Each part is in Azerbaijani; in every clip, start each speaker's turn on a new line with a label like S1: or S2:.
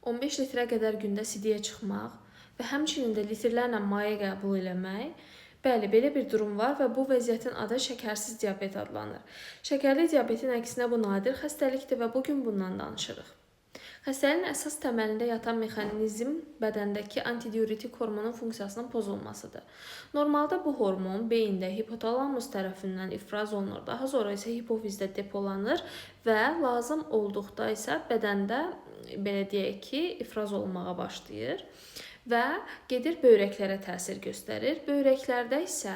S1: 15 litrə qədər gündə sidiyə çıxmaq və həmçinin də litrlərlə maye qəbul eləmək. Bəli, belə bir durum var və bu vəziyyətin adı şəkərsiz diabet adlanır. Şəkərli diabetin əksinə bu nadir xəstəlikdir və bugün bundan danışırıq. Xəstəliyin əsas təməlində yatan mexanizm bədəndəki antidiuretik hormonun funksiyasının pozulmasıdır. Normalda bu hormon beyində hipotalamus tərəfindən ifraz olunur, daha sonra isə hipofizdə depolanır və lazım olduqda isə bədəndə belə deyək ki, ifraz olunmağa başlayır və gedir böyrəklərə təsir göstərir. Böyrəklərdə isə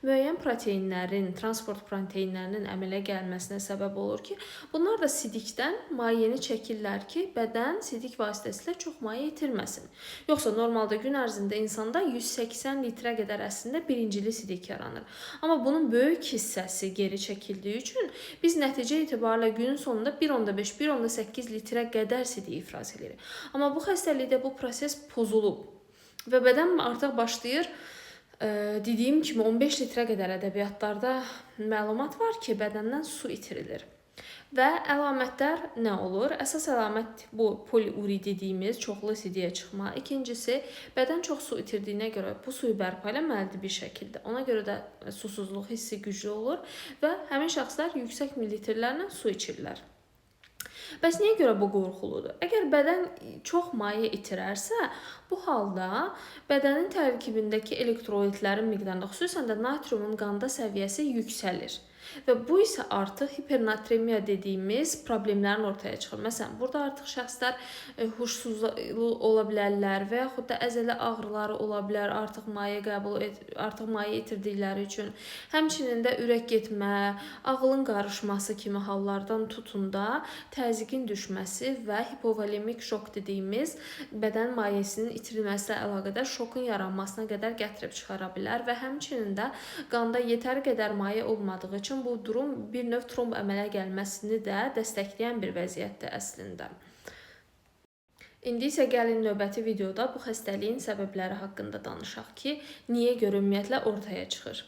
S1: müəyyən proteinlərin, transport proteinlərinin əmələ gəlməsinə səbəb olur ki, bunlar da sidikdən mayeni çəkirlər ki, bədən sidik vasitəsilə çox maye itirməsin. Yoxsa normalda gün ərzində insanda 180 litrə qədər əslində birincili sidik yaranır. Amma bunun böyük hissəsi geri çəkildiyi üçün biz nəticə etibarilə günün sonunda 1,5, 1,8 litrə qədər sidik ifraz edirik. Amma bu xəstəlikdə bu proses pozulub. Və bədən artıq başlayır, dediyim kimi 15 litrə qədər ədəbiyyatlarda məlumat var ki, bədəndən su itirilir. Və əlamətlər nə olur? Əsas əlamət bu poliuri dediyimiz çoxlu sidiyə çıxma. İkincisi, bədən çox su itirdiyinə görə bu suyu bərpa eləməlidir bir şəkildə. Ona görə də susuzluq hissi güclü olur və həmin şəxslər yüksək millitrlərlə su içirlər. Bəs niyə görə bu qorxuludur? Əgər bədən çox maye itirərsə, bu halda bədənin tərkibindəki elektrolitlərin miqdarında, xüsusən də natriumun qanda səviyyəsi yüksəlir. Və bu isə artıq hipernatremiya dediyimiz problemlərin ortaya çıxır. Məsələn, burada artıq şəxslər huşsuz ola bilərlər və yaxud da əzələ ağrıları ola bilər, artıq maye itirdikləri üçün. Həmçinin də ürək getmə, ağlın qarışması kimi hallardan tutun da təzyiqin düşməsi və hipovolemik şok dediyimiz bədən mayesinin itirilməsi ilə əlaqədar şokun yaranmasına qədər gətirib çıxara bilər və həmçinin də qanda yetər qədər maye olmadığı üçün bu durum bir növ tromb əmələ gəlməsini də dəstəkləyən bir vəziyyətdir əslində. İndi isə gəlin növbəti videoda bu xəstəliyin səbəbləri haqqında danışaq ki, niyə görə ümumiyyətlə ortaya çıxır.